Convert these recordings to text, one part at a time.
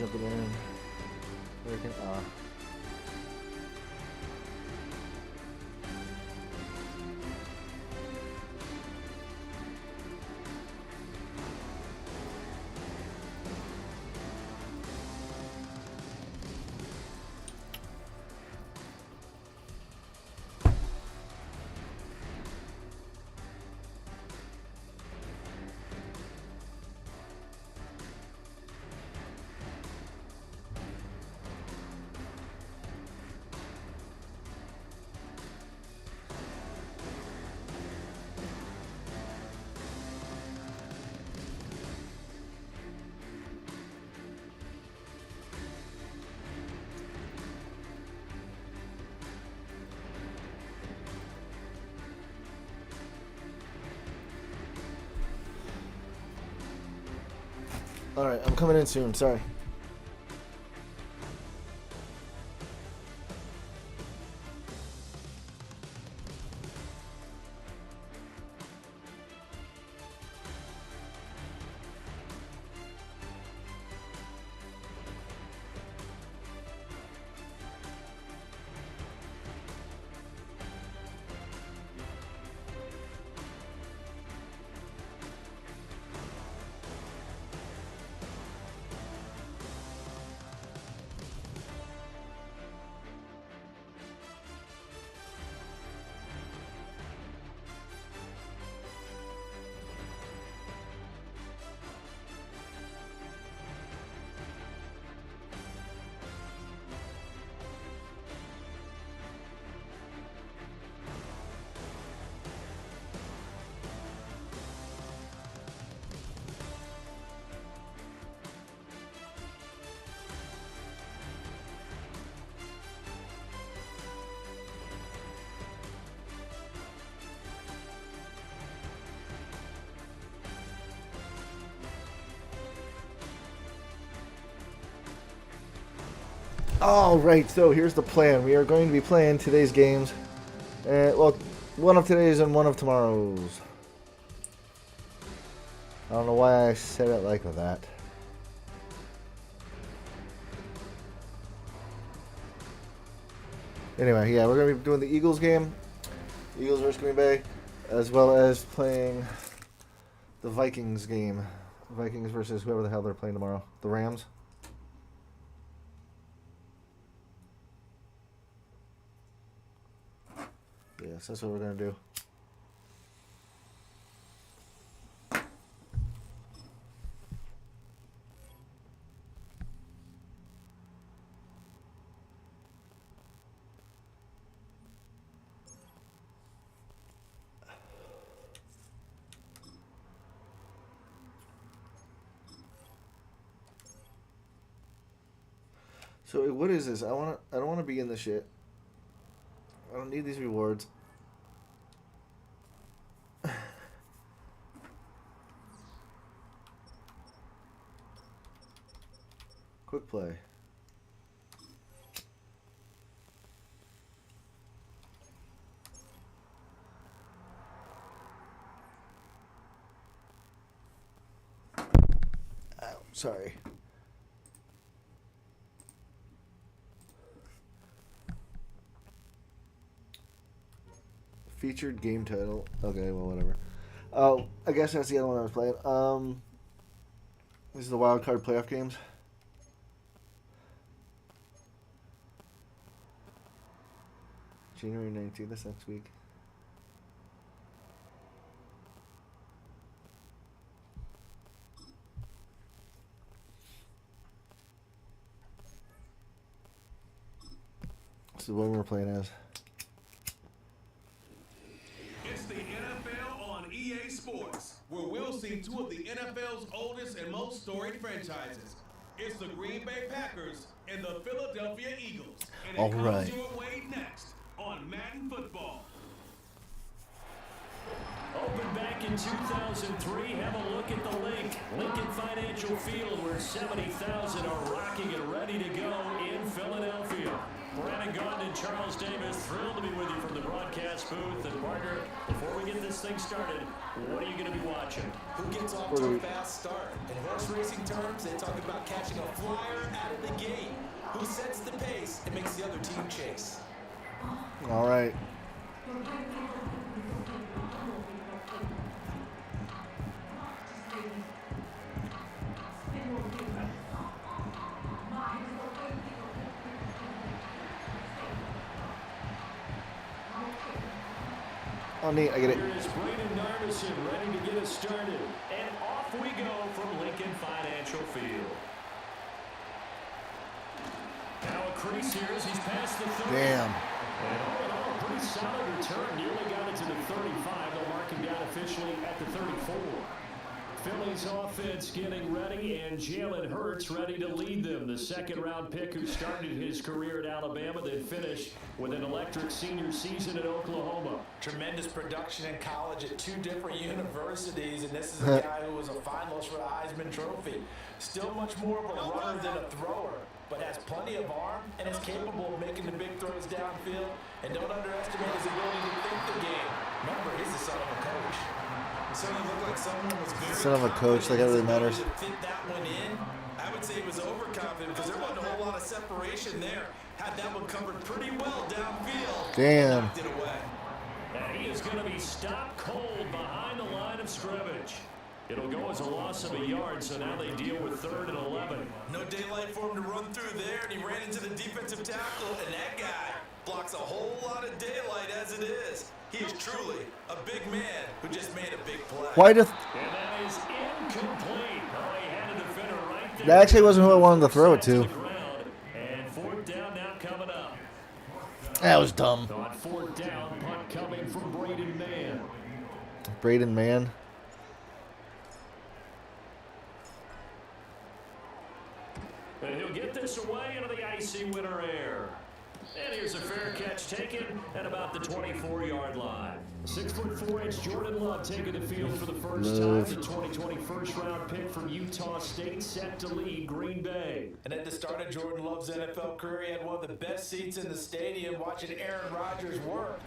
jumping in. Hurricane. Alright, I'm coming in soon, sorry. Alright, so here's the plan. We are going to be playing today's games. Well, one of today's and one of tomorrow's. I don't know why I said it like that. Anyway, yeah, we're going to be doing the Eagles game. Eagles versus Green Bay. As well as playing the Vikings game. Vikings versus whoever the hell they're playing tomorrow. The Rams. Yes, that's what we're going to do. So what is this? I don't want to be in this shit. I don't need these rewards. Quick play. Ow, sorry. Featured game title. Okay, well, whatever. Oh, I guess that's the other one I was playing. This is the wild card playoff games. January 19th, that's next week. This is what we're playing as. It's the NFL on EA Sports, where we'll see two of the NFL's oldest and most storied franchises. It's the Green Bay Packers and the Philadelphia Eagles. And it comes your way next on Madden Football. Opened back in 2003, have a look at the link. Lincoln Financial Field, where 70,000 are rocking and ready to go in Philadelphia. Brandon Gaudin and Charles Davis, thrilled to be with you from the broadcast booth. And partner, before we get this thing started, what are you going to be watching? Who gets off to a fast start? In horse racing terms, they talk about catching a flyer out of the gate. Who sets the pace and makes the other team chase? All right. Oh, neat. I get it. Here is Braden Narvison ready to get us started. And off we go from Lincoln Financial Field. Now a crease here as he's past the 30. Damn. And all in all, a pretty solid return. Nearly got it to the 35. They'll mark him down officially at the 34. Phillies offense getting ready, and Jalen Hurts ready to lead them. The second-round pick who started his career at Alabama, then finished with an electric senior season at Oklahoma. Tremendous production in college at 2 different universities, and this is a guy who was a finalist for the Heisman Trophy. Still much more of a runner than a thrower, but has plenty of arm and is capable of making the big throws downfield. And don't underestimate his ability to think the game. Remember, he's the son of a coach. So he looked like someone was very Son of a coach, like that really matters. to fit that one in. I would say he was overconfident because there wasn't a whole lot of separation there. Had that one covered pretty well downfield. Damn. Knocked it away. And he is going to be stopped cold behind the line of scrimmage. It'll go as a loss of a yard, so now they deal with 3rd and 11. No daylight for him to run through there, and he ran into the defensive tackle, and that guy blocks a whole lot of daylight as it is. He is truly a big man who just made a big play. Why does... And that is incomplete. Oh, he had a defender right there. That actually wasn't who I wanted to throw it to. The ground, and 4th down now coming up. That was dumb. On 4th down, punt coming from Braden Mann. Braden Mann. And he'll get this away into the icy winter air. And here's a fair catch taken at about the 24-yard line. 6'4" Jordan Love taking the field for the first time. The 2020 first-round pick from Utah State set to lead Green Bay. And at the start of Jordan Love's NFL career, he had one of the best seats in the stadium watching Aaron Rodgers work.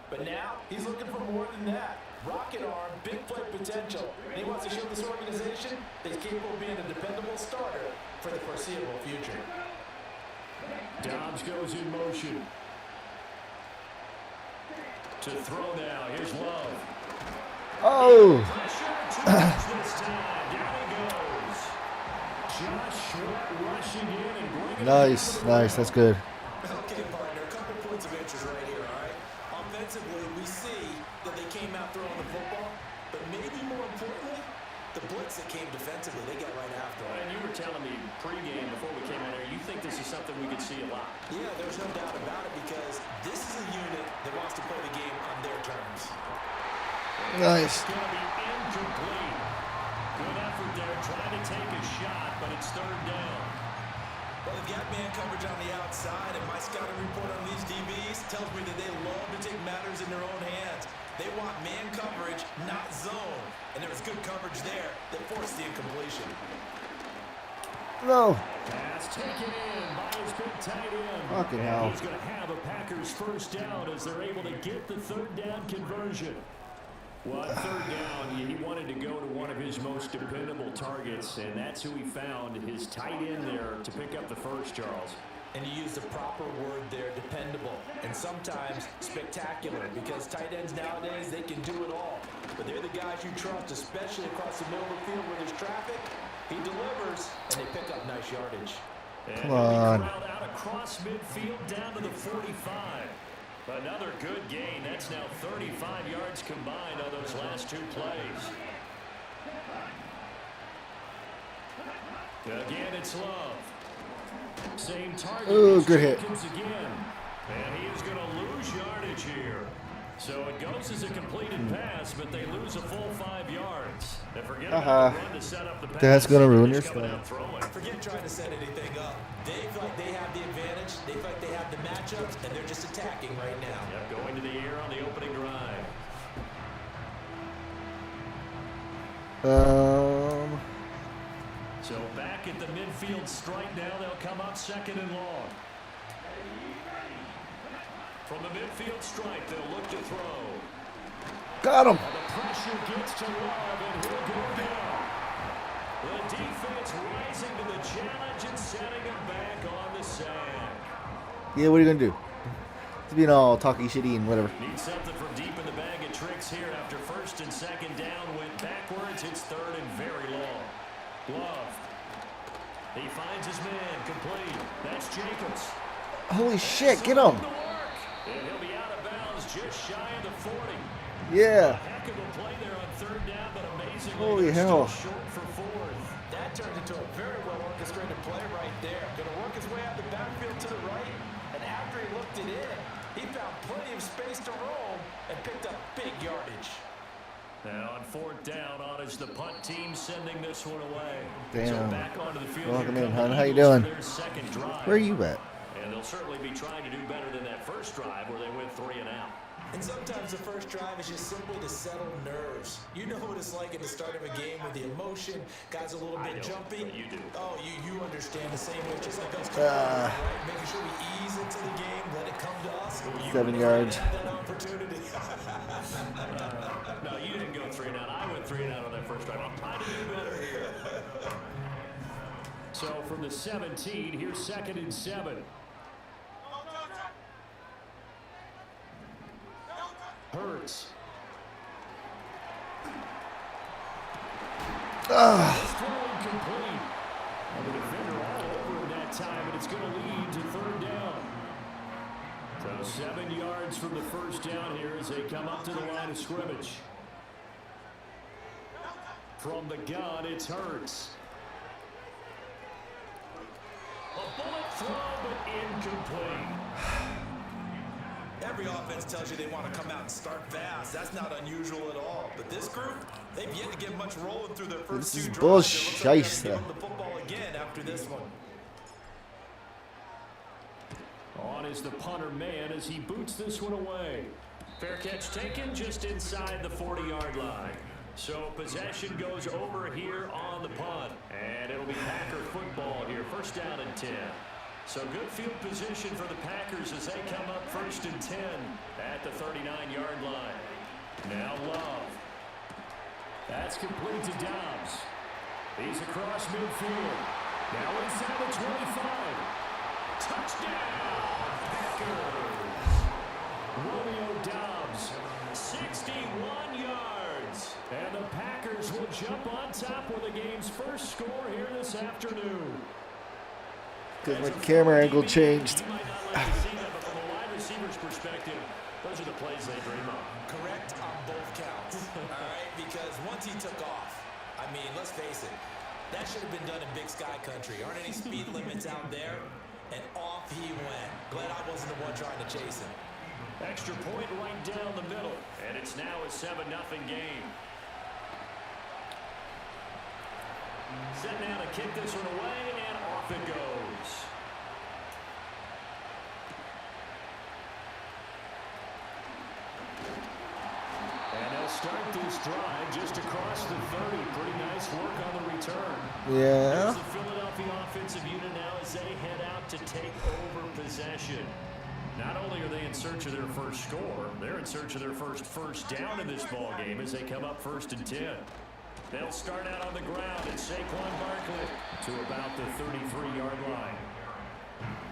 But now he's looking for more than that. Rocket arm, big play potential. And he wants to show this organization that he's capable of being a dependable starter for the foreseeable future. Dobbs goes in motion. To throw now. Here's Love. Oh! Pressure to reach this time. Down he goes. Josh Sweat rushing in and bringing Nice, nice. That's good. Okay, partner, a couple points of interest right here, all right? Offensively, we see that they came out throwing the football, but maybe more importantly, the blitz that came defensively, they got right after it. And you were telling me pregame before we came in here, you think this is something we could see a lot. Yeah, there's no doubt about it because this is a unit that wants to play the game on their terms. Nice. It's going to be incomplete. Good effort there, trying to take a shot, but it's 3rd down. Well, they've got man coverage on the outside, and my scouting report on these DBs tells me that they love to take matters in their own hands. They want man coverage, not zone. And there was good coverage there that forced the incompletion. No. Pass taken in by his big tight end. Fucking And hell. he's going to have a Packers first down as they're able to get the 3rd down conversion. Well, on 3rd down, he wanted to go to one of his most dependable targets, and that's who he found, his tight end there, to pick up the first, Charles. And you use the proper word there, dependable, and sometimes spectacular, because tight ends nowadays, they can do it all. But they're the guys you trust, especially across the middle of the field where there's traffic. He delivers, and they pick up nice yardage. And Come on. Crowd out across midfield down to the 45. Another good gain. That's now 35 yards combined on those last 2 plays. Again, it's Love. Same target. Ooh, good hit. Jenkins again. And he is going to lose yardage here. So it goes as a completed pass, but they lose a full 5 yards. They forget about the run to set up the pass. That's gonna ruin your He's coming spot. out throwing. Forget trying to set anything up. They feel like they have the advantage. They feel like they have the matchups, and they're just attacking right now. Yep, going to the air on the opening drive. So back at the midfield strike now. They'll come up 2nd and long. From the midfield stripe, they'll look to throw. Got him. And the pressure gets to Love, and he'll go down. The defense rising to the challenge and setting him back on the sack. Yeah, what are you gonna do? It's being all talky shitty and whatever. Need something from deep in the bag of tricks here after first and second down went backwards. It's third and very long. Love. He finds his man complete. That's Jacobs. Holy shit! Get him. And he'll be out of bounds just shy of the 40. Yeah. Heck of a play there on third down, but amazingly Holy they're hell. still short for fourth. That turned into a very well orchestrated play right there. Going to work his way out the backfield to the right, and after he looked it in, he found plenty of space to roam and picked up big yardage. Now on fourth down, on is the punt team sending this one away. Damn. So back onto the field. Welcome here in, come hon. the How you Eagles doing? for their second drive. Where are you at? And they'll certainly be trying to do better than that first drive where they went 3 and out. And sometimes the first drive is just simply to settle nerves. You know what it's like at the start of a game with the emotion, guys a little bit jumpy. But you do. Oh, you understand the same way, just like us. Right? Making sure we ease into the game, let it come to us. 7 yards. Have that opportunity. No, you didn't go 3 and out. I went 3 and out on that first drive. I'm trying to do better here. So from the 17, here's second and 7. Hurts. This throw incomplete. And the defender all over him that time, and it's going to lead to third down. So 7 yards from the first down here as they come up to the line of scrimmage. From the gun, it's Hurts. A bullet throw, but incomplete. Every offense tells you they want to come out and start fast. That's not unusual at all. But this group, they've yet to get much rolling through their first This is two drives. It looks like they're bullshit. gonna give them the football again after this one. On is the punter man as he boots this one away. Fair catch taken just inside the 40-yard line. So possession goes over here on the punt. And it'll be Packer football here. First down and 10. So good field position for the Packers as they come up first and 10 at the 39-yard line. Now Love. That's complete to Dobbs. He's across midfield. Now inside the 25. Touchdown, Packers. Romeo Dobbs, 61 yards. And the Packers will jump on top with the game's first score here this afternoon. Because my camera angle changed. You might not like to see that, but from a wide receiver's perspective, those are the plays they dream of. Correct on both counts. All right, because once he took off, I mean, let's face it, that should have been done in Big Sky Country. Aren't any speed limits out there? And off he went. Glad I wasn't the one trying to chase him. Extra point right down the middle, and it's now a 7-0 game. Set now to kick this one away, and off it goes. And they'll start this drive just across the 30. Pretty nice work on the return. Yeah. There's the Philadelphia offensive unit now as they head out to take over possession. Not only are they in search of their first score, they're in search of their first down in this ball game as they come up first and 10. They'll start out on the ground at Saquon Barkley to about the 33-yard line.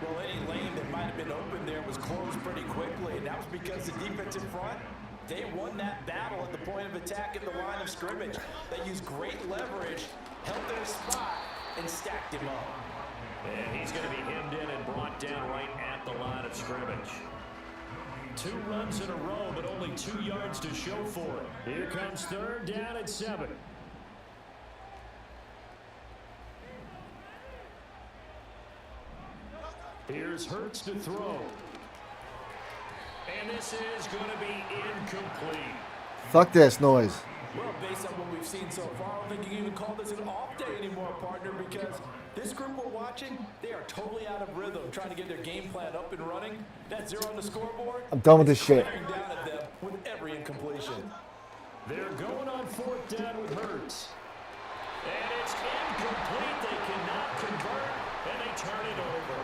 Well, any lane that might have been open there was closed pretty quickly, and that was because the defensive front, they won that battle at the point of attack at the line of scrimmage. They used great leverage, held their spot, and stacked him up. And he's going to be hemmed in and brought down right at the line of scrimmage. 2 runs in a row, but only 2 yards to show for it. Here comes third down at 7. Here's Hurts to throw. And this is going to be incomplete. Fuck this noise. Well, based on what we've seen so far, I don't think you can even call this an off day anymore, partner, because this group we're watching, they are totally out of rhythm, trying to get their game plan up and running. That 0 on the scoreboard, I'm done with this shit. staring down at them with every incompletion. They're going on fourth down with Hurts. And it's incomplete. They cannot convert, and they turn it over.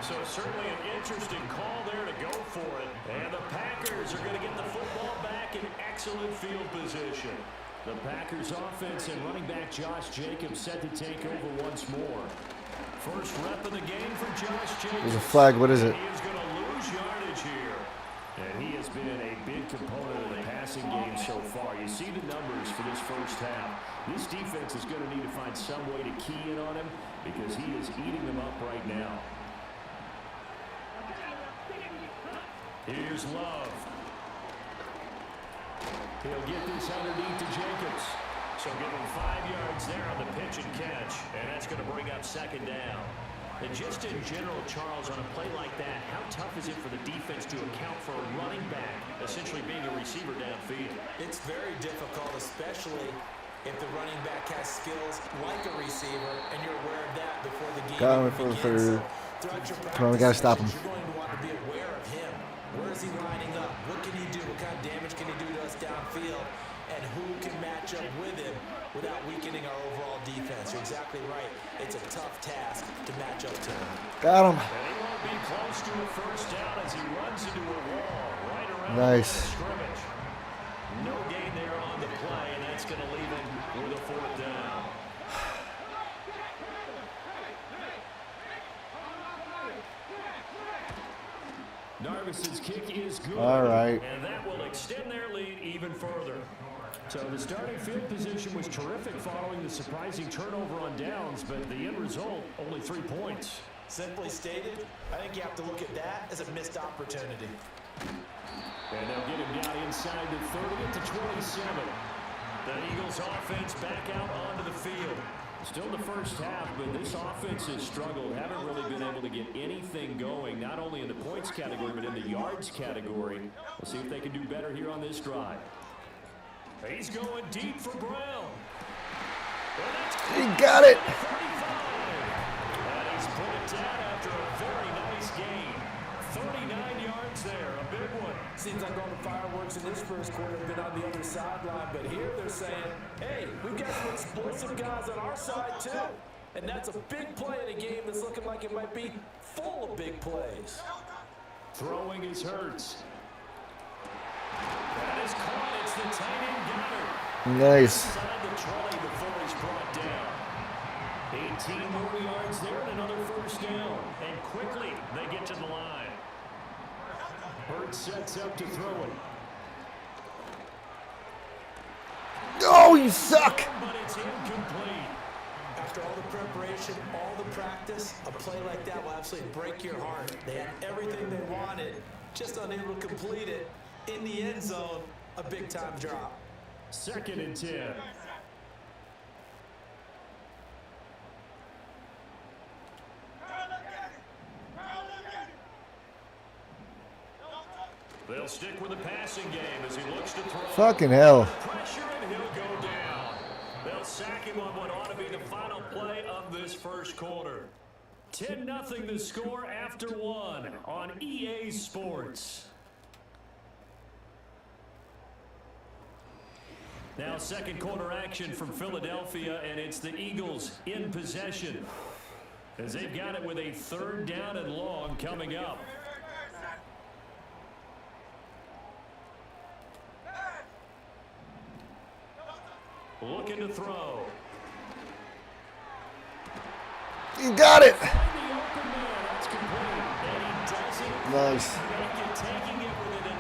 So certainly an interesting call there to go for it. And the Packers are going to get the football back in excellent field position. The Packers offense and running back Josh Jacobs set to take over once more. First rep of the game for Josh Jacobs. There's a flag. What is it? He is going to lose yardage here. And he has been a big component of the passing game so far. You see the numbers for this first half. This defense is going to need to find some way to key in on him because he is eating them up right now. Here's Love. He'll get this underneath to Jacobs. So give him 5 yards there on the pitch and catch. And that's going to bring up second down. And just in general, Charles, on a play like that, how tough is it for the defense to account for a running back essentially being a receiver downfield? It's very difficult, especially if the running back has skills like a receiver, and you're aware of that before the game Got him even for begins. the So throughout your Come on, we gotta practice stop him. sessions, You're going to want to be aware of him. Where is he lining up? What can he do? What kind of damage can he do to us downfield? And who can match up with him without weakening our overall defense? You're exactly right. It's a tough task to match up to him. Got him. And he won't be close to a first down as he runs into a wall right around Nice. the scrimmage. No gain there on the play, and that's going to leave him with a fourth down. Narvis's kick is good. All right. And that will extend their lead even further. So the starting field position was terrific following the surprising turnover on downs, but the end result, only 3 points. Simply stated, I think you have to look at that as a missed opportunity. And they'll get him down inside the 30 to 27. The Eagles offense back out onto the field. Still the first half, but this offense has struggled. Haven't really been able to get anything going, not only in the points category, but in the yards category. We'll see if they can do better here on this drive. He's going deep for Brown. He got it. 35. And he's put it down after a very nice game. 39 yards there, a big one. Seems like all the fireworks in this first quarter have been on the other sideline, but here they're saying, hey, we've got some explosive guys on our side too. And that's a big play in a game that's looking like it might be full of big plays. Throwing is Hurts. That is caught. It's the tight end Goddard. Nice. Inside the 20 before he's brought down. 18 more yards there and another first down. And quickly they get to the line. Hurts sets up to throw it. Oh, you suck. But it's incomplete. After all the preparation, all the practice, a play like that will absolutely break your heart. They had everything they wanted, just unable to complete it. In the end zone, a big-time drop. 2nd and 10. They'll stick with the passing game as he looks to throw. Fucking hell. Pressure and he'll go down. They'll sack him on what ought to be the final play of this first quarter. 10-0 the score after 1 on EA Sports. Now second quarter action from Philadelphia, and it's the Eagles in possession as they've got it with a 3rd down and long coming up. Looking to throw. You got it. The open man, that's complete. And he doesn't Nice. make it, taking it within an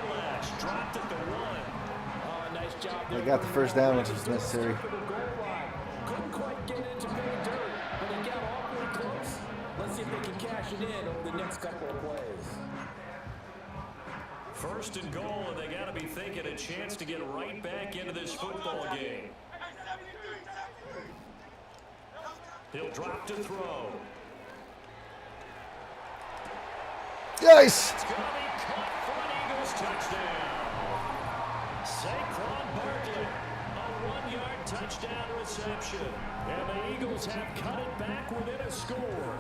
eyelash. Dropped at the 1. Oh, nice job They there. got the first down, which was necessary. Couldn't quite get into pay dirt, but they got awfully close. Let's see if they can cash it in over the next couple of plays. 1st and goal, and they got to be thinking a chance to get right back into this football game. He'll drop to throw. Nice. It's going to be caught for an Eagles touchdown. Saquon Barkley, a 1-yard touchdown reception. And the Eagles have cut it back within a score.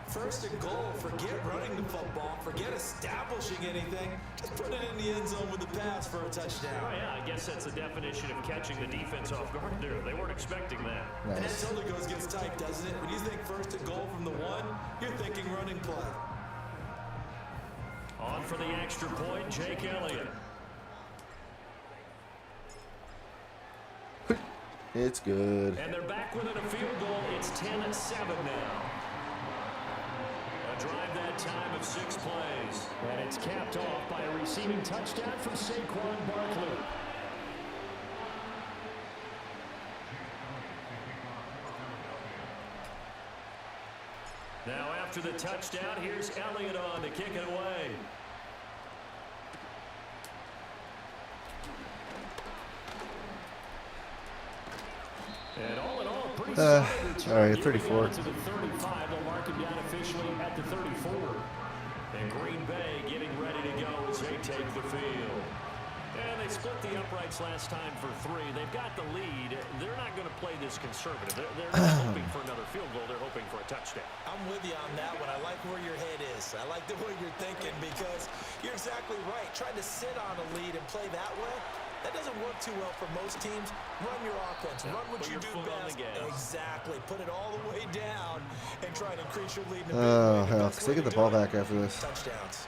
First and goal, forget running the football, forget establishing anything. Just put it in the end zone with the pass for a touchdown. Oh, yeah, I guess that's the definition of catching the defense off guard there. They weren't expecting that. And Nice. that totally gets tight, doesn't it? When you think first and goal from the 1, you're thinking running play. On for the extra point, Jake Elliott. It's good. And they're back within a field goal. It's 10-7 now. A drive that time of 6 plays. And it's capped off by a receiving touchdown from Saquon Barkley. Now after the touchdown, here's Elliott on to kick it away. And all in all, pretty solid return. all right, 34. To the 35, they'll mark him down officially at the 34. And Green Bay getting ready to go as they take the field. And they split the uprights last time for 3. They've got the lead. They're not going to play this conservative. They're not hoping for another field goal. They're hoping for a touchdown. I'm with you on that one. I like where your head is. I like the way you're thinking because you're exactly right. Trying to sit on a lead and play that way, that doesn't work too well for most teams. Run your offense. Run what you do best. Exactly. Put it all the way down and try to increase your lead. Oh, hell. Because they get the ball back after this. Touchdowns.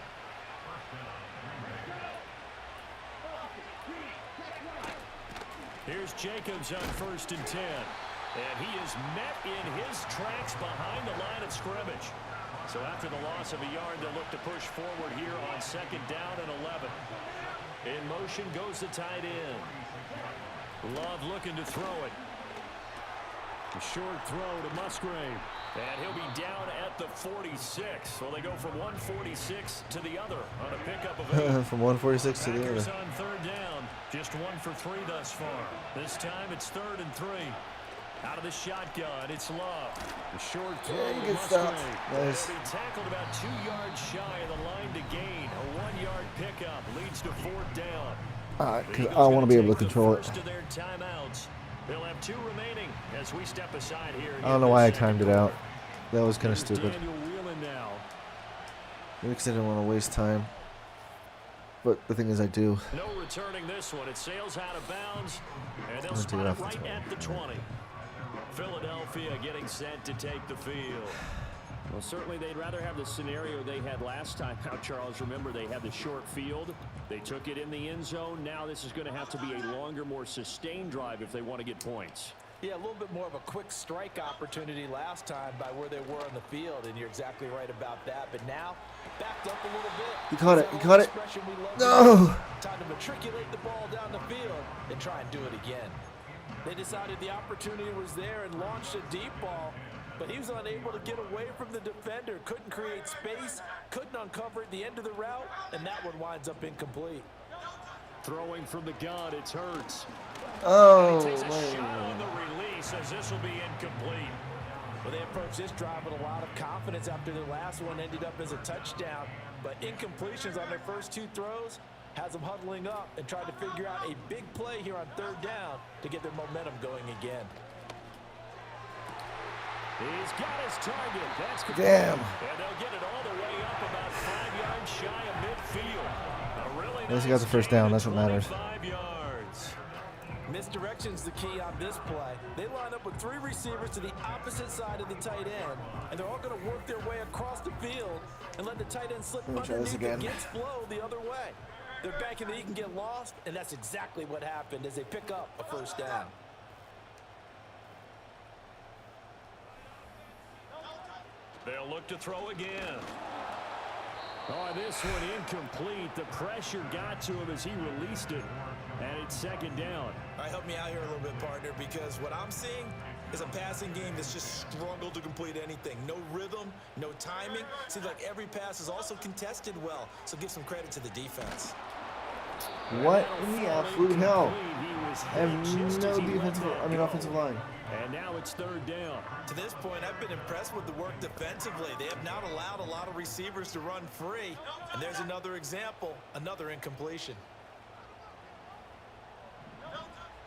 Here's Jacobs on 1st and 10. And he is met in his tracks behind the line of scrimmage. So after the loss of a yard, they'll look to push forward here on 2nd down and 11. In motion goes the tight end. Love looking to throw it. A short throw to Musgrave. And he'll be down at the 46. So they go from 146 to the other on a pickup of 8. From 146 to the Packers other. on 3rd down. Just 1 for 3 thus far. This time it's 3rd and 3. Out of the shotgun, it's Love. The short throw Yeah, to good stuff. Musgrave. Nice. He tackled about 2 yards shy of the line to gain. A 1-yard pickup leads to 4th down. Because I want to be able to control it. First of their timeouts. They'll have 2 remaining as we step aside here. I don't know why I timed it out. That was kind of stupid. Daniel Whelan now. Maybe because I didn't want to waste time. But the thing is, I do. No returning this one. It sails out of bounds, and they'll I'll spot take it it off the right 20. at the 20. Philadelphia getting set to take the field. Well, certainly they'd rather have the scenario they had last time out, Charles. Remember, they had the short field. They took it in the end zone. Now this is going to have to be a longer, more sustained drive if they want to get points. Yeah, a little bit more of a quick strike opportunity last time by where they were on the field, and you're exactly right about that. But now, backed up a little bit. You caught it. You caught it. No. Time to matriculate the ball down the field and try and do it again. They decided the opportunity was there and launched a deep ball, but he was unable to get away from the defender. Couldn't create space, couldn't uncover at the end of the route, and that one winds up incomplete. Throwing from the gun, it's Hurts. Oh, Takes a man. shot on the release as this will be incomplete. Well, they approached this drive with a lot of confidence after their last one ended up as a touchdown, but incompletions on their first 2 throws has them huddling up and trying to figure out a big play here on 3rd down to get their momentum going again. He's got his target. That's complete. Damn. And they'll get it all the way up about 5 yards shy of midfield. A really At least he got the first down. That's what matters. 25 yards. Misdirection's the key on this play. They line up with 3 receivers to the opposite side of the tight end, and they're all going to work their way across the field and let the tight end slip Let me try this underneath again. against flow the other way. They're banking that he can get lost, and that's exactly what happened as they pick up a 1st down. They'll look to throw again. Oh, this one incomplete. The pressure got to him as he released it. And it's 2nd down. All right, help me out here a little bit, partner, because what I'm seeing is a passing game that's just struggled to complete anything. No rhythm, no timing. Seems like every pass is also contested well, so give some credit to the defense. What in the absolute hell? He was I have hit just no as he let defensive, that offensive go. line. And now it's 3rd down. To this point, I've been impressed with the work defensively. They have not allowed a lot of receivers to run free. And there's another example, another incompletion.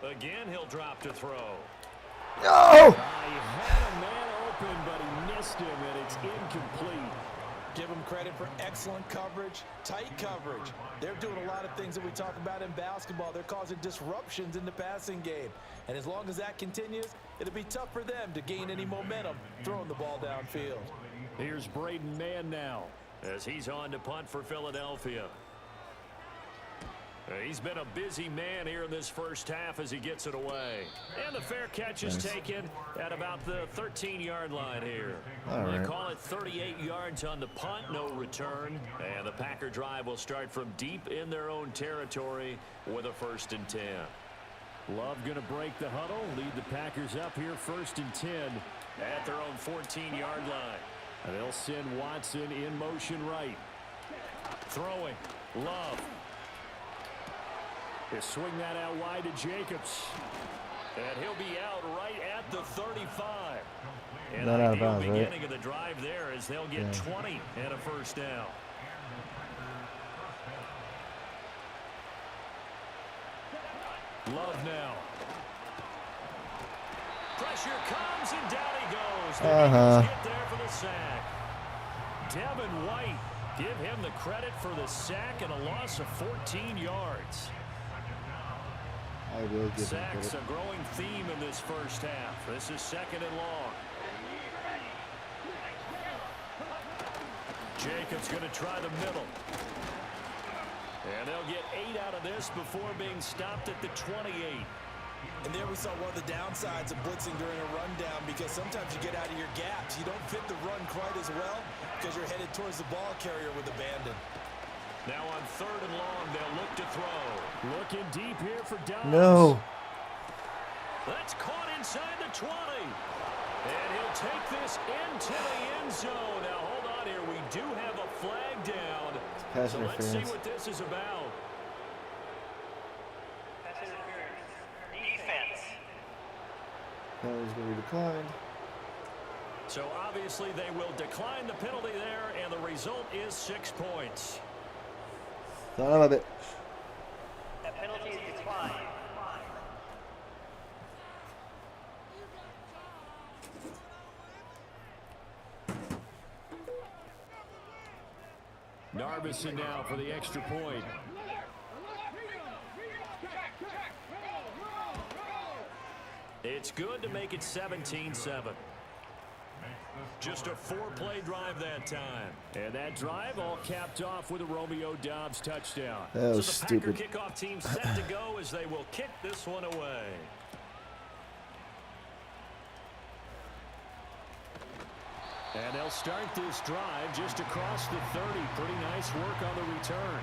Again, he'll drop to throw. No! He had a man open, but he missed him, and it's incomplete. Give them credit for excellent coverage, tight coverage. They're doing a lot of things that we talk about in basketball. They're causing disruptions in the passing game. And as long as that continues, it'll be tough for them to gain any momentum throwing the ball downfield. Here's Braden Mann now as he's on to punt for Philadelphia. He's been a busy man here in this first half as he gets it away. And the fair catch is taken at about the 13-yard line here. They call it 38 yards on the punt, no return. And the Packer drive will start from deep in their own territory with a 1st and 10. Love going to break the huddle, lead the Packers up here 1st and 10 at their own 14-yard line. And they'll send Watson in motion right. Throwing. Love. They swing that out wide to Jacobs. And he'll be out right at the 35. And Not out of bounds, beginning right? of the drive there as they'll get 20 and a 1st down. Love now. Pressure comes and down he goes. The Eagles get there for the sack. Devin White, give him the credit for the sack and a loss of 14 yards. I will give him Sacks credit. a growing theme in this first half. This is 2nd and long. Jacobs going to try the middle. And they'll get 8 out of this before being stopped at the 28. And there we saw one of the downsides of blitzing during a rundown, because sometimes you get out of your gaps. You don't fit the run quite as well because you're headed towards the ball carrier with abandon. Now on 3rd and long, they'll look to throw. Looking deep here for Dobbs. No. That's caught inside the 20. And he'll take this into the end zone. Now hold on here. We do have a flag down. Pass So let's see interference. what this is about. Defense. Penalty's going to be declined. So obviously they will decline the penalty there, and the result is 6 points. Son of a bitch. That penalty is declined. Narbison now for the extra point. It's good to make it 17-7. Just a 4-play drive that time. And that drive all capped off with a Romeo Dobbs touchdown. That was So the stupid. Packer kickoff team set to go as they will kick this one away. And they'll start this drive just across the 30. Pretty nice work on the return.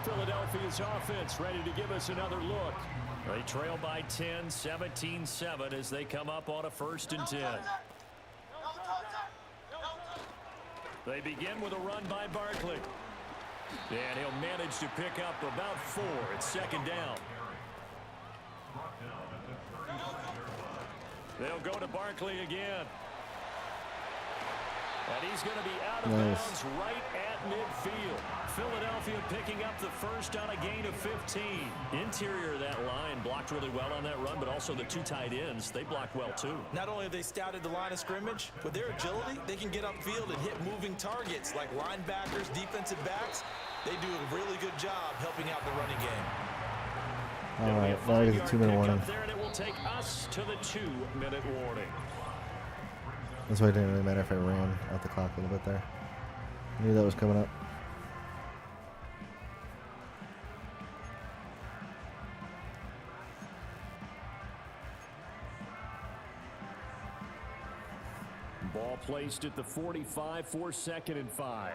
Philadelphia's offense ready to give us another look. They trail by 10, 17-7 as they come up on a 1st and 10. They begin with a run by Barkley. And he'll manage to pick up about 4 at 2nd down. They'll go to Barkley again. And he's going to be out of bounds right at midfield. Philadelphia picking up the first on a gain of 15. Interior of that line blocked really well on that run, but also the 2 tight ends, they blocked well too. Not only have they scouted the line of scrimmage, with their agility, they can get upfield and hit moving targets like linebackers, defensive backs. They do a really good job helping out the running game. All right, now I get a 2-minute warning. There, and it will take us to the 2-minute warning. That's why it didn't really matter if I ran out the clock a little bit there. I knew that was coming up. Ball placed at the 45 for 2nd and 5.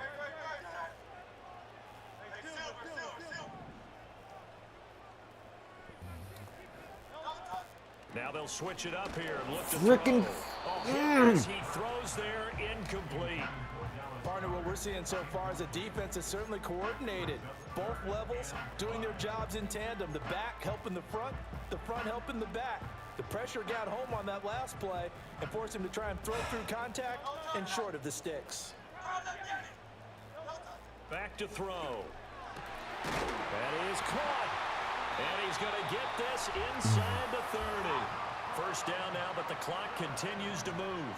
Now they'll switch it up here and look to Frickin' throw. As he throws there, incomplete. Partner, what we're seeing so far is a defense that's certainly coordinated. Both levels doing their jobs in tandem. The back helping the front helping the back. The pressure got home on that last play and forced him to try and throw through contact and short of the sticks. Back to throw. That is caught. And he's going to get this inside the 30. First down now, but the clock continues to move.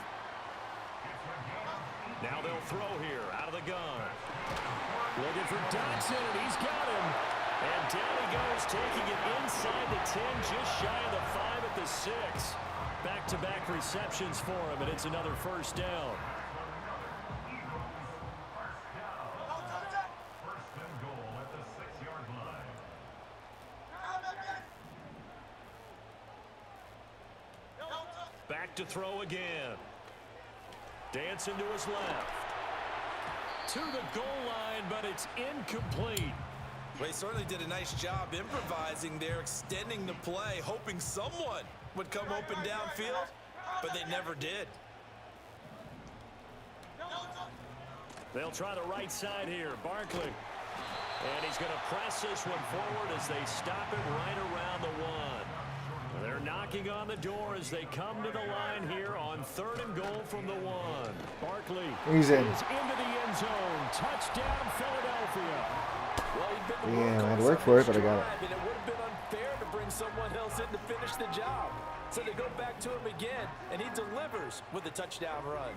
Now they'll throw here out of the gun. Looking for Dotson, and he's got him. And down he goes, taking it inside the 10, just shy of the 5 at the 6. Back-to-back receptions for him, and it's another first down. Back to throw again. Dancing to his left. To the goal line, but it's incomplete. Well, he certainly did a nice job improvising there, extending the play, hoping someone would come open downfield, but they never did. They'll try the right side here. Barkley. And he's going to press this one forward as they stop it right around the 1. They're knocking on the door as they come to the line here on 3rd and goal from the 1. Barkley He's in. is into the end zone. Touchdown, Philadelphia. Well, he'd been the Yeah, I had to workhorse work on for it, this but I got it. drive, and it would have been unfair to bring someone else in to finish the job. So they go back to him again, and he delivers with a touchdown run.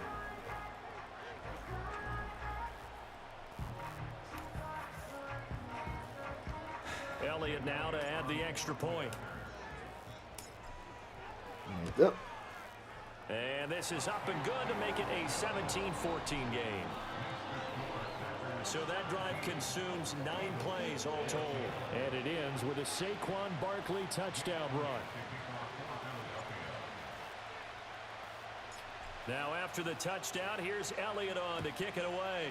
Elliott now to add the extra point. Yep. And this is up and good to make it a 17-14 game. So that drive consumes 9 plays all told. And it ends with a Saquon Barkley touchdown run. Now after the touchdown, here's Elliott on to kick it away.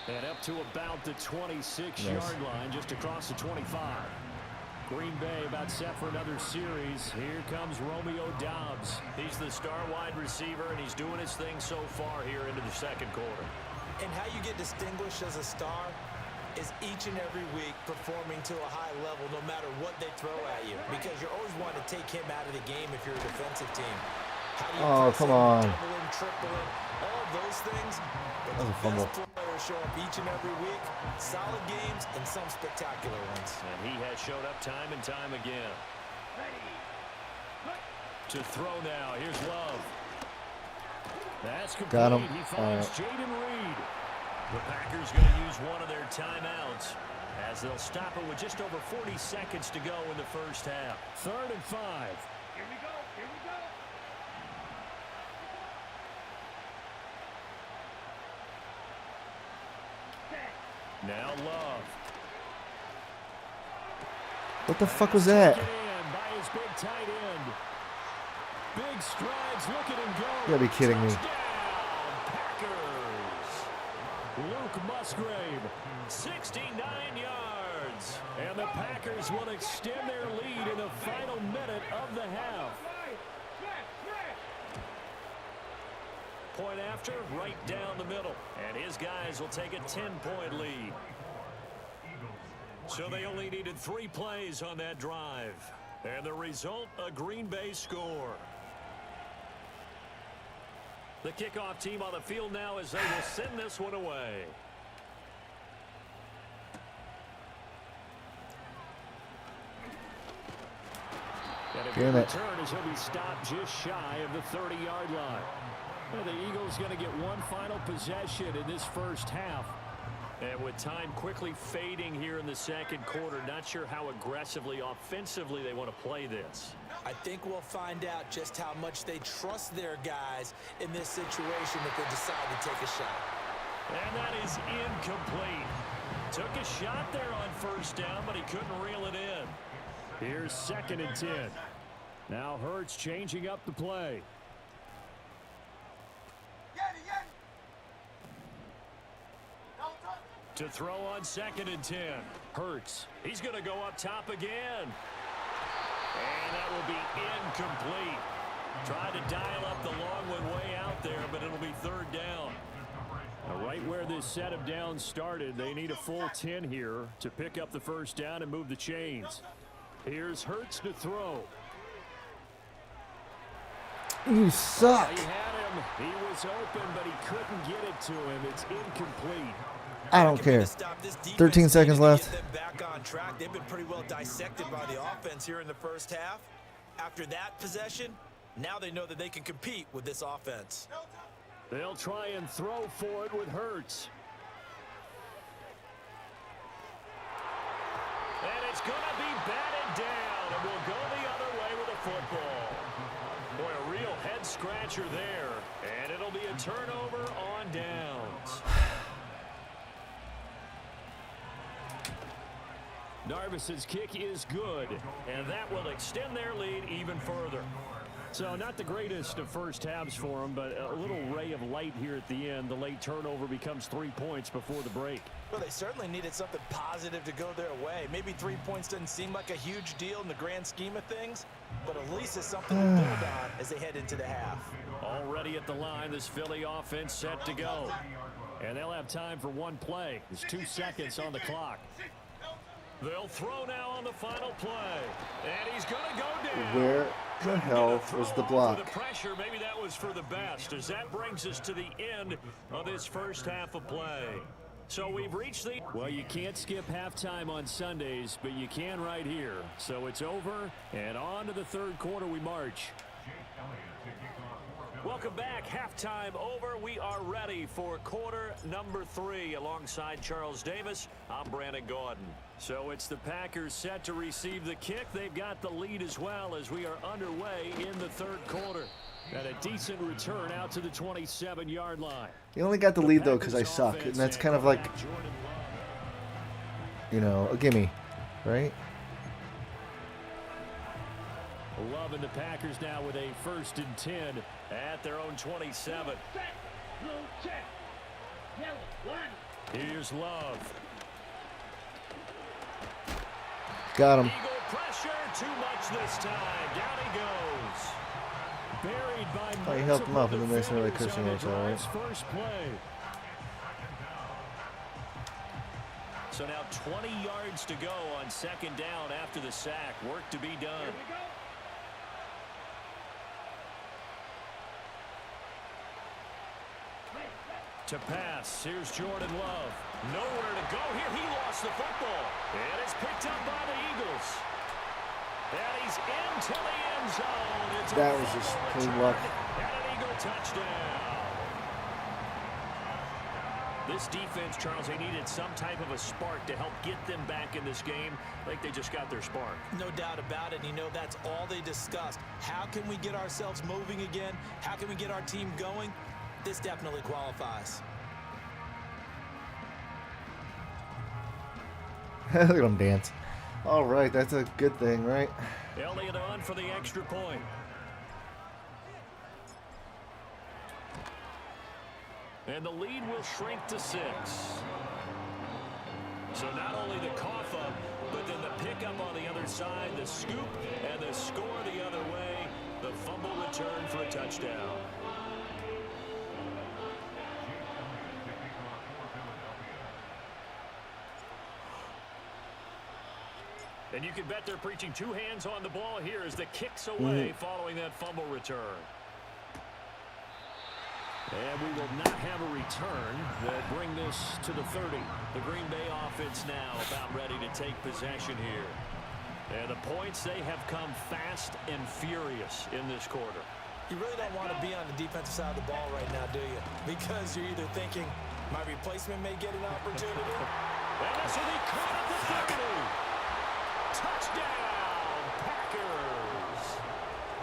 And up to about the 26-yard line, just across the 25. Green Bay about set for another series. Here comes Romeo Doubs. He's the star wide receiver, and he's doing his thing so far here into the second quarter. And how you get distinguished as a star is each and every week performing to a high level no matter what they throw at you, because you're always wanting to take him out of the game if you're a defensive team. How do you press come him, on. double him, triple him, all of those things? But the That was a fumble. best players show up each and every week, solid games and some spectacular ones. And he has showed up time and time again. To throw now. Here's Love. That's complete. Got him. He finds Jaden Reed. The Packers going to use one of their timeouts as they'll stop it with just over 40 seconds to go in the first half. 3rd and 5. Here we go. Here we go. Now Love. What the fuck was that? Taken in by his big tight end. Big strides, look at him go. You gotta be kidding me. Touchdown, Packers. Luke Musgrave, 69 yards. And the Packers will extend their lead in the final minute of the half. Point after, right down the middle. And his guys will take a 10-point lead. So they only needed 3 plays on that drive. And the result, a Green Bay score. The kickoff team on the field now as they will send this one away. And a good return as he'll be stopped just shy of the 30-yard line. Well, the Eagles going to get one final possession in this first half. And with time quickly fading here in the second quarter, not sure how aggressively, offensively they want to play this. I think we'll find out just how much they trust their guys in this situation if they decide to take a shot. And that is incomplete. Took a shot there on first down, but he couldn't reel it in. Here's 2nd and 10. Now Hurts changing up the play. To throw on 2nd and 10. Hurts. He's going to go up top again. And that will be incomplete. Tried to dial up the long one way out there, but it'll be 3rd down. Now, right where this set of downs started, they need a full 10 here to pick up the first down and move the chains. Here's Hurts to throw. You suck. He had him. He was open, but he couldn't get it to him. It's incomplete. I don't care. 13 seconds left. Get them back on track. They've been pretty well dissected by the offense here in the first half. After that possession, now they know that they can compete with this offense. They'll try and throw for it with Hurts. And it's going to be batted down, and we'll go the other way with a football. Boy, a real head-scratcher there, and it'll be a turnover on downs. Narvis's kick is good, and that will extend their lead even further. So not the greatest of first halves for them, but a little ray of light here at the end. The late turnover becomes 3 points before the break. Well, they certainly needed something positive to go their way. Maybe 3 points doesn't seem like a huge deal in the grand scheme of things, but at least it's something to build on as they head into the half. Already at the line, this Philly offense set to go. And they'll have time for one play. There's 2 seconds on the clock. They'll throw now on the final play. And he's going to go down. Where the hell was the block? The pressure, maybe that was for the best, as that brings us to the end of this first half of play. So we've reached the... Well, you can't skip halftime on Sundays, but you can right here. So it's over, and on to the third quarter we march. Welcome back. Halftime over. We are ready for quarter number 3. Alongside Charles Davis, I'm Brandon Gaudin. So it's the Packers set to receive the kick. They've got the lead as well as we are underway in the third quarter. And a decent return out to the 27-yard line. You only got the lead, though, because I suck. And that's kind of like, you know, a gimme, right? Love and the Packers now with a 1st and 10 at their own 27. Here's Love. Got him. Eagle pressure, too much this time. Down he goes. Buried by Oh, you helped him up, and then they started like cursing at each other, right? First play. So now 20 yards to go on 2nd down after the sack. Work to be done. To pass, here's Jordan Love. Nowhere to go here. He lost the football. And it's picked up by the Eagles. And he's into the end zone. That was just clean luck. And an Eagle touchdown. This defense, Charles, they needed some type of a spark to help get them back in this game. I think they just got their spark. No doubt about it. And you know, that's all they discussed. How can we get ourselves moving again? How can we get our team going? This definitely qualifies. Look at him dance. All right, that's a good thing, right? Elliott on for the extra point. And the lead will shrink to 6. So not only the cough up, but then the pickup on the other side, the scoop, and the score the other way. The fumble return for a touchdown. And you can bet they're preaching 2 hands on the ball here as the kick's away following that fumble return. And we will not have a return. They'll bring this to the 30. The Green Bay offense now about ready to take possession here. And the points, they have come fast and furious in this quarter. You really don't want to be on the defensive side of the ball right now, do you? Because you're either thinking, my replacement may get an opportunity. And this will be caught at the 30. Touchdown, Packers.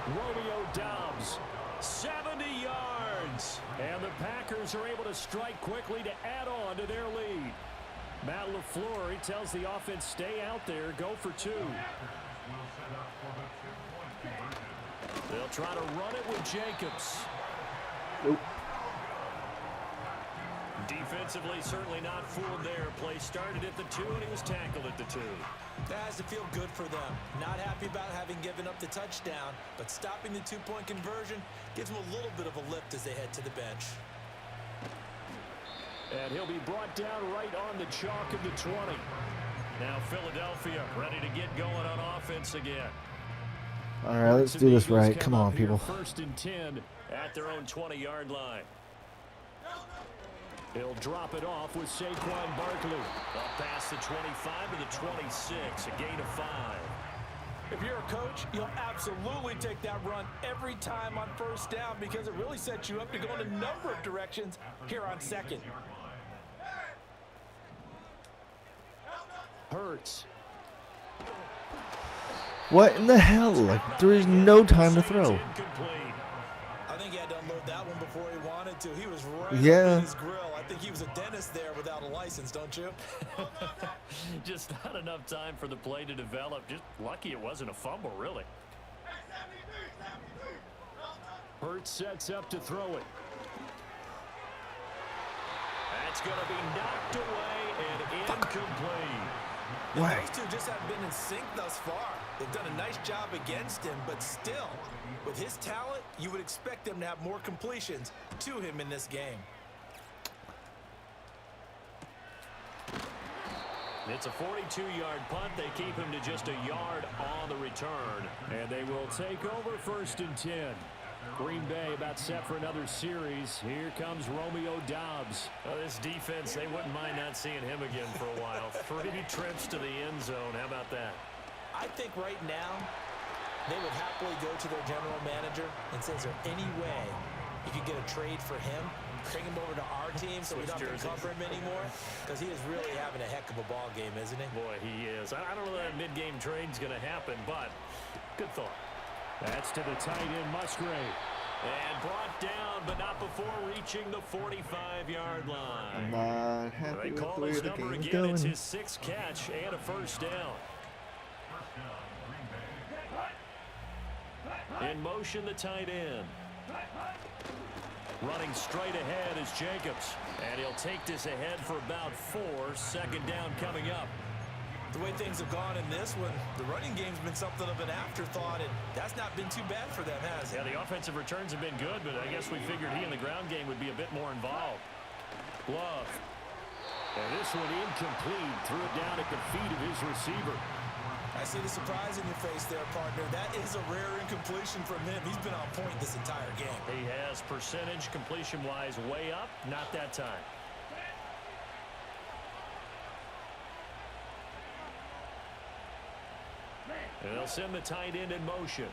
Romeo Doubs, 70 yards. And the Packers are able to strike quickly to add on to their lead. Matt LaFleur, he tells the offense, stay out there, go for 2. They'll try to run it with Jacobs. Nope. Defensively, certainly not fooled there. Play started at the 2, and he was tackled at the 2. That has to feel good for them. Not happy about having given up the touchdown, but stopping the 2-point conversion gives them a little bit of a lift as they head to the bench. And he'll be brought down right on the chalk of the 20. Now Philadelphia ready to get going on offense again. All right, let's do this right. Come on, people. 1st and 10 at their own 20-yard line. He'll drop it off with Saquon Barkley. Up past the 25 to the 26, a gain of 5. If you're a coach, you'll absolutely take that run every time on first down because it really sets you up to go in a number of directions here on second. Hurts. What in the hell? Like, there is no time to throw. I think he had to unload that one before he wanted to. He was right Yeah. in his grill. I think he was a dentist there without a license, don't you? Just not enough time for the play to develop. Just lucky it wasn't a fumble, really. Hurts sets up to throw it. That's going to be knocked away and incomplete. Why? Those two just haven't been in sync thus far. They've done a nice job against him, but still, with his talent, you would expect them to have more completions to him in this game. It's a 42-yard punt. They keep him to just a yard on the return. And they will take over 1st and 10. Green Bay about set for another series. Here comes Romeo Doubs. This defense, they wouldn't mind not seeing him again for a while. 3 trips to the end zone. How about that? I think right now, they would happily go to their general manager and say, is there any way you could get a trade for him? Bring him over to our team so we don't have to cover him anymore? Because he is really having a heck of a ball game, isn't he? Boy, he is. I don't know that mid-game trade's going to happen, but good thought. That's to the tight end, Musgrave. And brought down, but not before reaching the 45-yard line. I'm not happy They with call the way his the number game's again. It's going. his 6th catch and a first down. In motion, the tight end. Running straight ahead is Jacobs. And he'll take this ahead for about 4. 2nd down coming up. The way things have gone in this one, the running game's been something of an afterthought, and that's not been too bad for them, has it? Yeah, the offensive returns have been good, but I guess we figured he in the ground game would be a bit more involved. Love. And this one incomplete. Threw it down at the feet of his receiver. I see the surprise in your face there, partner. That is a rare incompletion from him. He's been on point this entire game. He has percentage completion-wise way up, not that time. And they'll send the tight end in motion.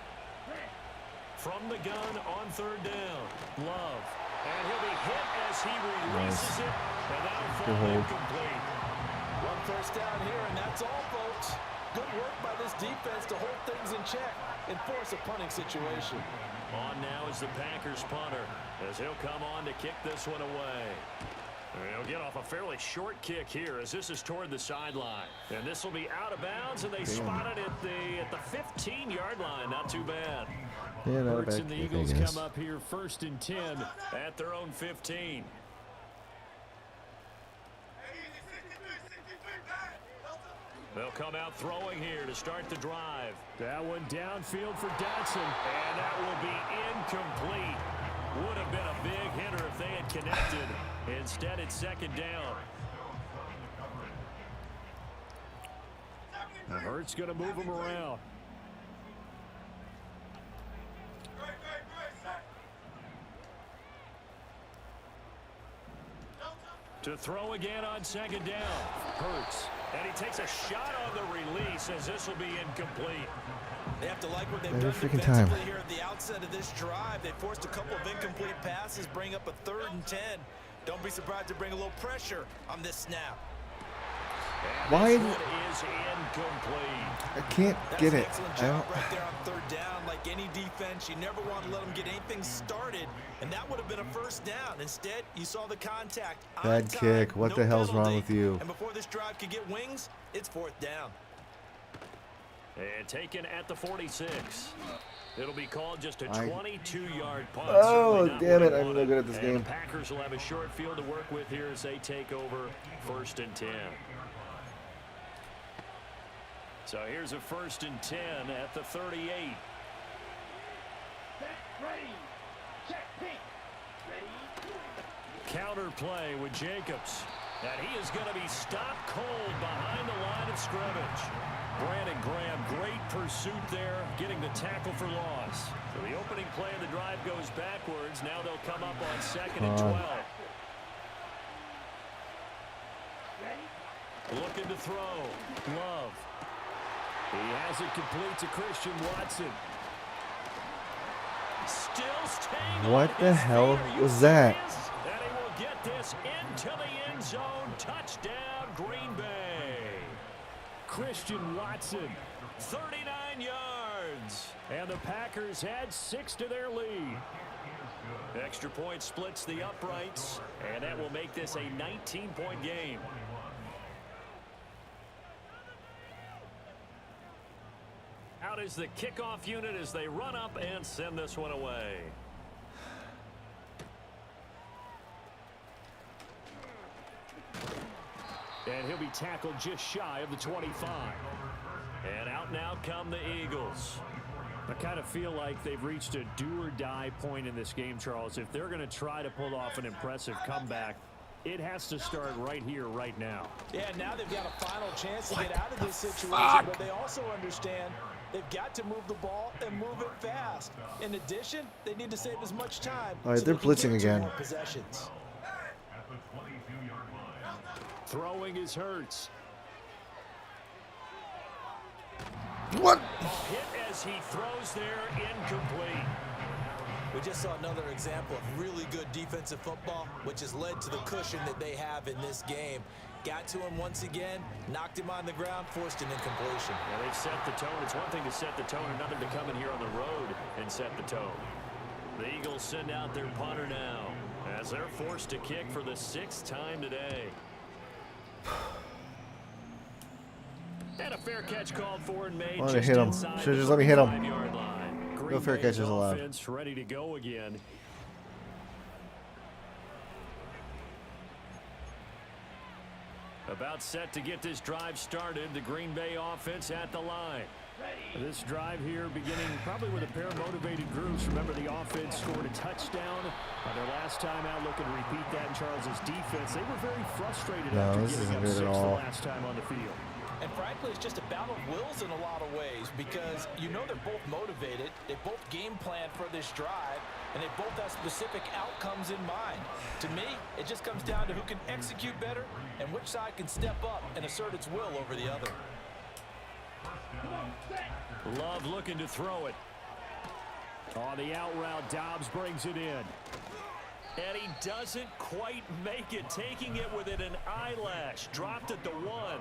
From the gun on 3rd down. Love. And he'll be hit as he releases it. And that'll fall incomplete. 1 first down here, and that's all, folks. Good work by this defense to hold things in check and force a punting situation. On now is the Packers punter as he'll come on to kick this one away. He'll get off a fairly short kick here as this is toward the sideline. And this will be out of bounds, and they spot it at the 15-yard line. Not too bad. Yeah, not a Hurts bad and the kick, Eagles I guess. come up here 1st and 10. At their own 15. They'll come out throwing here to start the drive. That one downfield for Dotson. And that will be incomplete. Would have been a big hitter if they had connected. Instead, it's 2nd down. Now Hurts going to move him around. To throw again on 2nd down. Hurts. And he takes a shot on the release as this will be incomplete. They have to like what they've Every done freaking defensively time. here at the outset of this drive. They forced a couple of incomplete passes, bring up a 3rd and 10. Don't be surprised to bring a little pressure on this snap. And Why this is one it- is incomplete. I can't That's get an it. excellent I job don't. right there on 3rd down. Like any defense, you never want to let them get anything started, and that would have been a first down. Instead, you saw the contact. On Bad time, kick. What no the hell's wrong penalty, with you? And before this drive could get wings, it's 4th down. And taken at the 46. It'll be called just a 22-yard punt. Oh, Certainly not damn what it. he I'm no wanted. good at this And game. the Packers will have a short field to work with here as they take over 1st and 10. So here's a 1st and 10 at the 38. Ready. Check. Pink. Ready. Counter play with Jacobs. And he is going to be stopped cold behind the line of scrimmage. Brandon Graham, great pursuit there, getting the tackle for loss. So the opening play of the drive goes backwards. Now they'll come up on 2nd and 12. Looking to throw. Love. He has it complete to Christian Watson. Still staying What on the his hell feet. Are you was that? serious? And he will get this into the end zone. Touchdown, Green Bay. Christian Watson, 39 yards. And the Packers had 6 to their lead. Extra point splits the uprights, and that will make this a 19-point game. Out is the kickoff unit as they run up and send this one away. And he'll be tackled just shy of the 25. And out now come the Eagles. I kind of feel like they've reached a do-or-die point in this game, Charles. If they're going to try to pull off an impressive comeback, it has to start right here, right now. Yeah, now they've got a final chance to get out of this situation, but they also understand they've got to move the ball and move it fast. In addition, they need to save as much time. All right, so they're they can blitzing get 2 again. more possessions. Throwing is Hurts. What? Hit as he throws there, incomplete. We just saw another example of really good defensive football, which has led to the cushion that they have in this game. Got to him once again, knocked him on the ground, forced an incompletion. Yeah, they've set the tone. It's one thing to set the tone, another to come in here on the road and set the tone. The Eagles send out their punter now as they're forced to kick for the 6th time today. And a fair catch called for and made. Wanted to hit him. Should've just let me hit him. 5-yard line. No Green fair Bay's catches allowed. offense ready to go again. About set to get this drive started. The Green Bay offense at the line. This drive here beginning probably with a pair of motivated groups. Remember, the offense scored a touchdown their last time out. Looking to repeat that in Charles's defense. They were very frustrated No, after this giving isn't up good 6 at the all. last time on the field. And frankly, it's just a battle of wills in a lot of ways because you know they're both motivated, they both game plan for this drive, and they both have specific outcomes in mind. To me, it just comes down to who can execute better and which side can step up and assert its will over the other. Love looking to throw it. On the out route, Dobbs brings it in. And he doesn't quite make it, taking it within an eyelash. Dropped at the 1.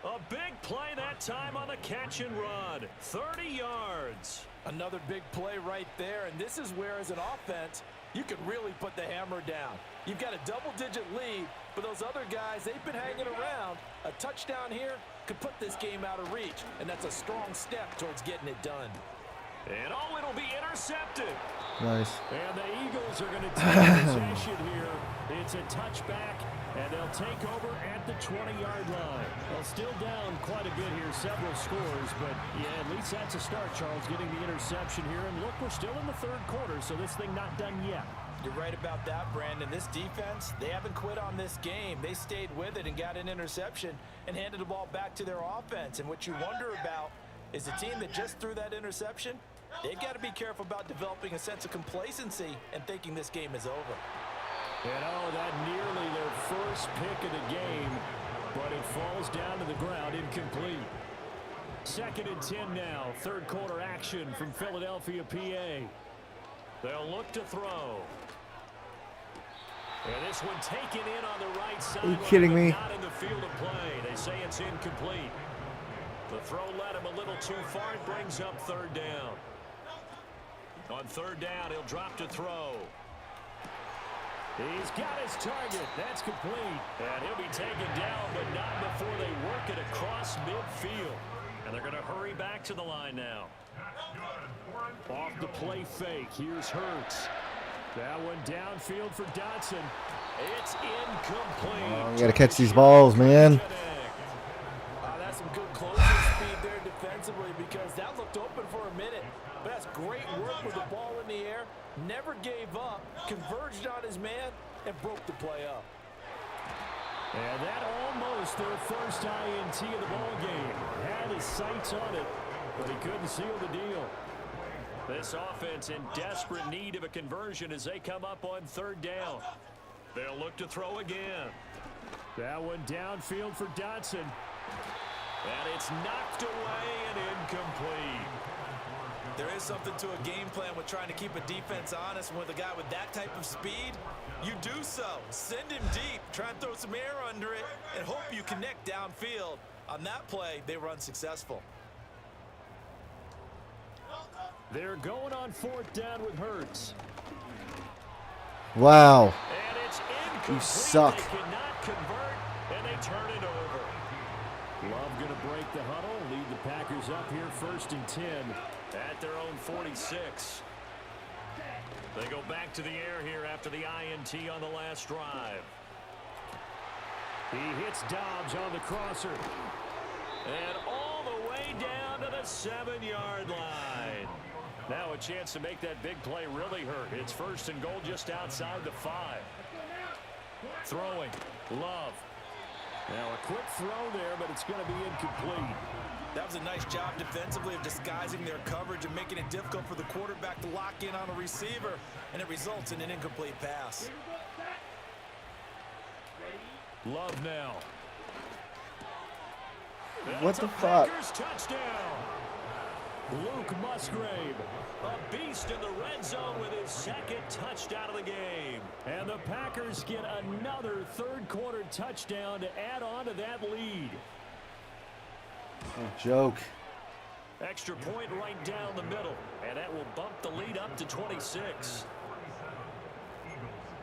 A big play that time on the catch and run. 30 yards. Another big play right there, and this is where, as an offense, you can really put the hammer down. You've got a double-digit lead, but those other guys, they've been hanging around. A touchdown here could put this game out of reach, and that's a strong step towards getting it done. And oh, it'll be intercepted. Nice. And the Eagles are going to take possession here. It's a touchback, and they'll take over at the 20-yard line. Well, still down quite a bit here, several scores, but yeah, at least that's a start, Charles, getting the interception here. And look, we're still in the 3rd quarter, so this thing not done yet. You're right about that, Brandon. This defense, they haven't quit on this game. They stayed with it and got an interception and handed the ball back to their offense. And what you wonder about is the team that just threw that interception, they've got to be careful about developing a sense of complacency and thinking this game is over. And oh, that nearly their first pick of the game, but it falls down to the ground incomplete. 2nd and 10 now, 3rd quarter action from Philadelphia, PA. They'll look to throw. And this one taken in on the right side. Are you kidding me? Not in the field of play. They say it's incomplete. The throw led him a little too far. It brings up 3rd down. On 3rd down, he'll drop to throw. He's got his target. That's complete. And he'll be taken down, but not before they work it across midfield. And they're going to hurry back to the line now. Off the play fake. Here's Hurts. That one downfield for Dotson. It's incomplete. Oh, you got to catch these balls, man. That's some good closing speed there defensively because that looked open for a minute. But that's great work with the ball in the air. Never gave up, converged on his man, and broke the play up. And that almost their first INT of the ball game. Had his sights on it, but he couldn't seal the deal. This offense in desperate need of a conversion as they come up on 3rd down. They'll look to throw again. That one downfield for Dotson. And it's knocked away and incomplete. There is something to a game plan with trying to keep a defense honest. With a guy with that type of speed, you do so. Send him deep, try and throw some air under it, and hope you connect downfield. On that play, they were unsuccessful. They're going on 4th down with Hurts. Wow. And it's incomplete. You suck. They cannot convert, and they turn it over. Love going to break the huddle, lead the Packers up here 1st and 10 at their own 46. They go back to the air here after the INT on the last drive. He hits Dobbs on the crosser. And all the way down to the 7-yard line. Now a chance to make that big play really hurt. It's 1st and goal just outside the 5. Throwing. Love. Now a quick throw there, but it's going to be incomplete. That was a nice job defensively of disguising their coverage and making it difficult for the quarterback to lock in on a receiver, and it results in an incomplete pass. Love now. What the fuck? Packers touchdown. Luke Musgrave, a beast in the red zone with his 2nd touchdown of the game. And the Packers get another 3rd quarter touchdown to add on to that lead. Joke. Extra point right down the middle, and that will bump the lead up to 26.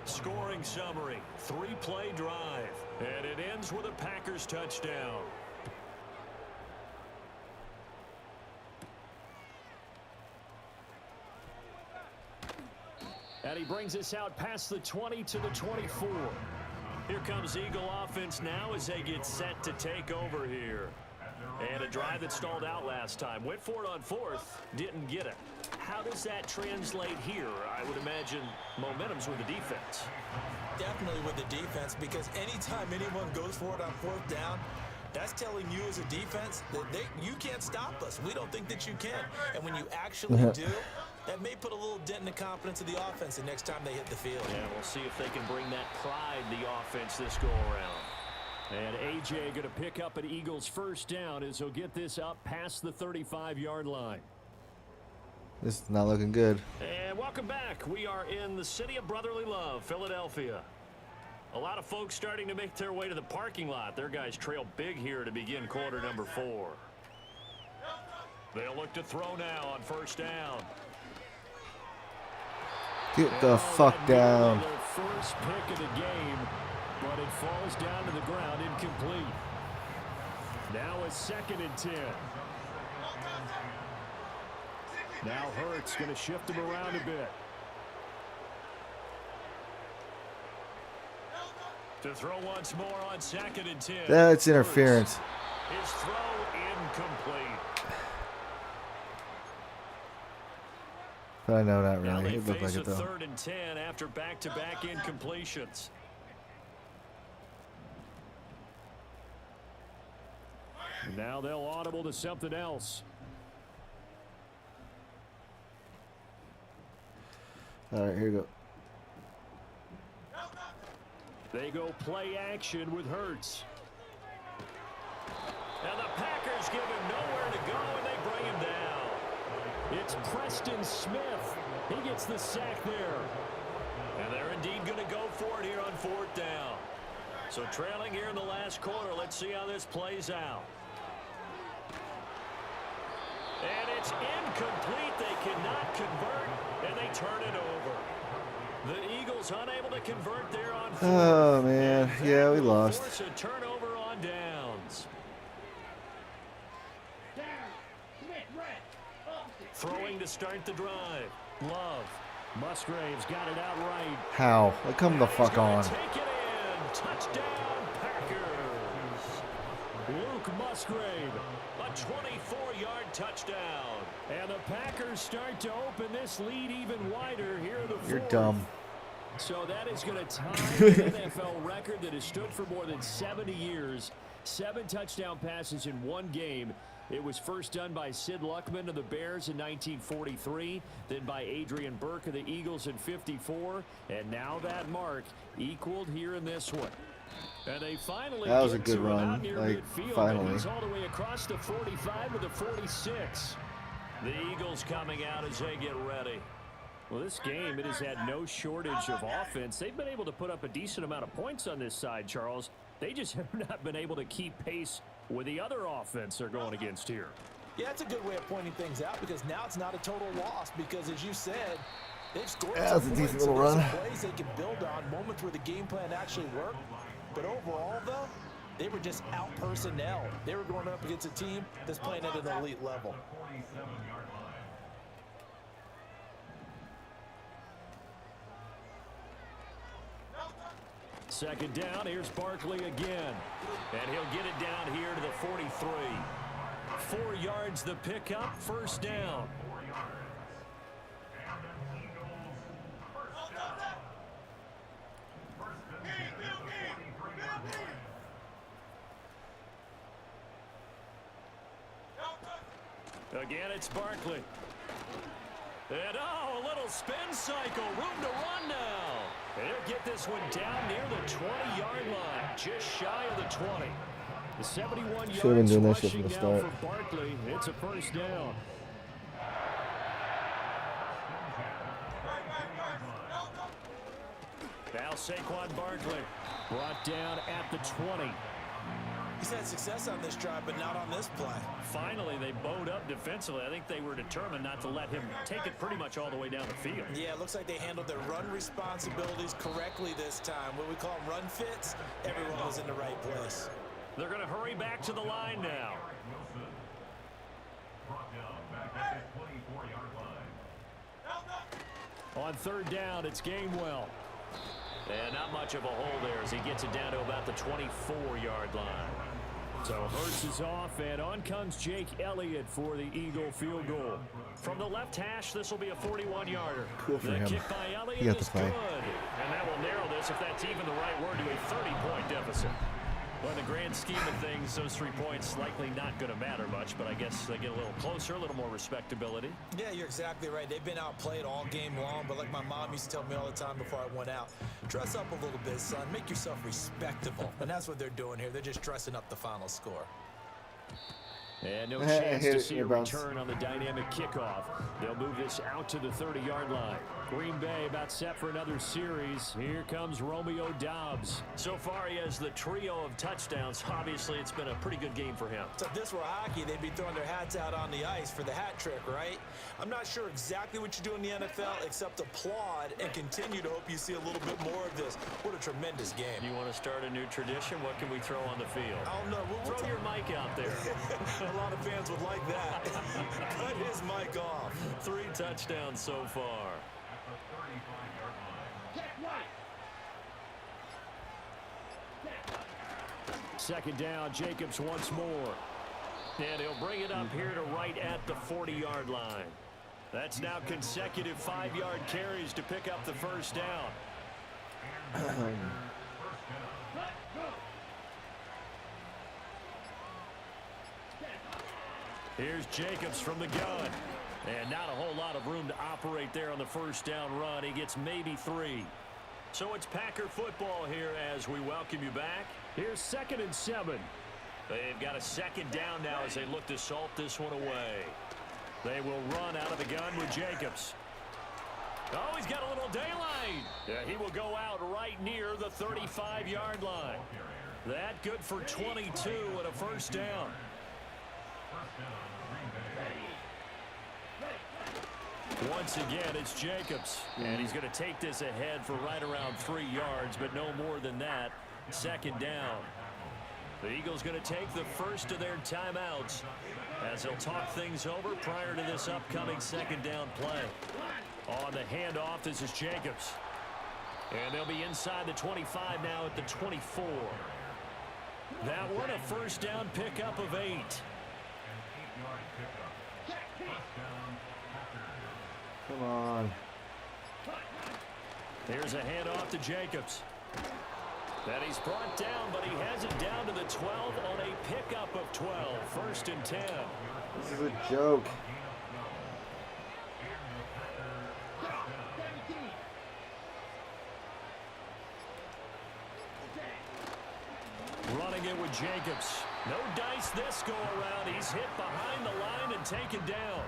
Scoring summary, 3-play drive, and it ends with a Packers touchdown. And he brings us out past the 20 to the 24. Here comes Eagle offense now as they get set to take over here. And a drive that stalled out last time. Went for it on 4th, didn't get it. How does that translate here? I would imagine momentum's with the defense. Definitely with the defense, because anytime anyone goes for it on 4th down, that's telling you as a defense that you can't stop us. We don't think that you can. And when you actually do, that may put a little dent in the confidence of the offense the next time they hit the field. Yeah, we'll see if they can bring that pride the offense this go-around. And A.J. going to pick up an Eagles 1st down as he'll get this up past the 35-yard line. This is not looking good. And welcome back. We are in the city of brotherly love, Philadelphia. A lot of folks starting to make their way to the parking lot. Their guys trail big here to begin quarter number 4. They'll look to throw now on 1st down. Get the fuck down. Their first pick of the game, but it falls down to the ground incomplete. Now a 2nd and 10. Now Hurts going to shift him around a bit. To throw once more on 2nd and 10. That's interference. His throw incomplete. But I know not Now really. they It looked face like it a though. 3rd and 10 after back-to-back incompletions. Now they'll audible to something else. All right, here we go. They go play action with Hurts. And the Packers give him nowhere to go, and they bring him down. It's Preston Smith. He gets the sack there. And they're indeed going to go for it here on 4th down. So trailing here in the last quarter, let's see how this plays out. And it's incomplete. They cannot convert, and they turn it over. The Eagles unable to convert there on 4th. Oh man, yeah, we lost. Force a turnover on downs. Throwing to start the drive. Love. Musgrave's got it outright. How? Like, come the fuck on. Take it in. Touchdown, Packers. Luke Musgrave, a 24-yard touchdown. And the Packers start to open this lead even wider here in the 4th. You're dumb. So that is going to tie an NFL record that has stood for more than 70 years. 7 touchdown passes in one game. It was first done by Sid Luckman of the Bears in 1943, then by Adrian Burke of the Eagles in '54, and now that mark equaled here in this one. And they finally That was a get good to him run, out near like, midfield, finally. and he's all the way across the 45 to the 46. The Eagles coming out as they get ready. Well, this game, it has had no shortage of offense. They've been able to put up a decent amount of points on this side, Charles. They just have not been able to keep pace with the other offense they're going against here. Yeah, that's a good way of pointing things out because now it's not a total loss because, as you said, they've scored Yeah, some that's a decent points, little and there's run. some plays they can build on, moments where the game plan actually worked. But overall, though, they were just out-personnel. They were going up against a team that's playing at an elite level. Second down, here's Barkley again. And he'll get it down here to the 43. 4 yards the pickup, first down. Again, it's Barkley. And oh, a little spin cycle, room to run now. And he'll get this one down near the 20-yard line, just shy of the 20. The 71 Should have been yards doing that shit rushing from the now start. for Barkley. It's a first down. Now Saquon Barkley brought down at the 20. He's had success on this drive, but not on this play. Finally, they bowed up defensively. I think they were determined not to let him take it pretty much all the way down the field. Yeah, it looks like they handled their run responsibilities correctly this time. What we call them run fits, everyone was in the right place. They're going to hurry back to the line now. On third down, it's Gainwell. And not much of a hole there as he gets it down to about the 24-yard line. So Hurts is off, and on comes Jake Elliott for the Eagle field goal. From the left hash, this will be a 41-yarder. Cool for the him. kick by Elliott He got is the play. good. And that will narrow this, if that's even the right word, to a 30-point deficit. Well, in the grand scheme of things, those 3 points likely not going to matter much, but I guess they get a little closer, a little more respectability. Yeah, you're exactly right. They've been outplayed all game long, but like my mom used to tell me all the time before I went out, dress up a little bit, son. Make yourself respectable. And that's what they're doing here. They're just dressing up the final score. And no chance to see a bounce. return on the dynamic kickoff. They'll move this out to the 30-yard line. Green Bay about set for another series. Here comes Romeo Doubs. So far, he has the trio of touchdowns. Obviously, it's been a pretty good game for him. So if this were hockey, they'd be throwing their hats out on the ice for the hat trick, right? I'm not sure exactly what you do in the NFL except applaud and continue to hope you see a little bit more of this. What a tremendous game. You want to start a new tradition? What can we throw on the field? I don't know. We'll Throw your mic out there. A lot of fans would like that. Cut his mic off. 3 touchdowns so far. Second down, Jacobs once more. And he'll bring it up here to right at the 40-yard line. That's now consecutive 5-yard carries to pick up the first down. Here's Jacobs from the gun. And not a whole lot of room to operate there on the first down run. He gets maybe 3. So it's Packer football here as we welcome you back. Here's 2nd and 7. They've got a second down now as they look to salt this one away. They will run out of the gun with Jacobs. Oh, he's got a little daylight. Yeah, he will go out right near the 35-yard line. That good for 22 and a first down. Once again, it's Jacobs, and he's going to take this ahead for right around 3 yards, but no more than that. Second down. The Eagles going to take the first of their timeouts as they'll talk things over prior to this upcoming second down play. On the handoff, this is Jacobs. And they'll be inside the 25 now at the 24. That one a first down pickup of 8. Come on. Here's a handoff to Jacobs. That he's brought down, but he has it down to the 12 on a pickup of 12. 1st and 10. This is a joke. Jacobs. No dice this go around. He's hit behind the line and taken down.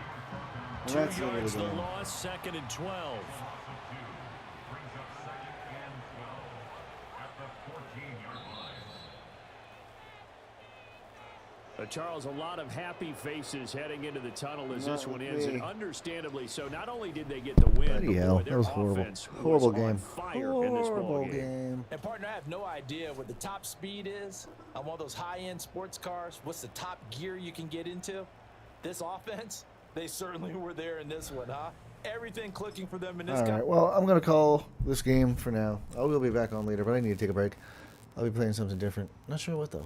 And that's 2 the end of yards the the game. loss, 2nd and 12. Charles, a lot of happy faces heading into the tunnel as this one ends, and understandably so. Not only did they get the win, Bloody but hell, boy, that their was horrible. offense Horrible was on game. fire in this ball Horrible game. game. And partner, I have no idea what the top speed is on one of those high-end sports cars. What's the top gear you can get into? This offense, they certainly were there in this one, huh? Everything clicking for them in this All right, well, I'm going to call this game for now. I will be back on later, but I need to take a break. I'll be playing something different. Not sure what, though.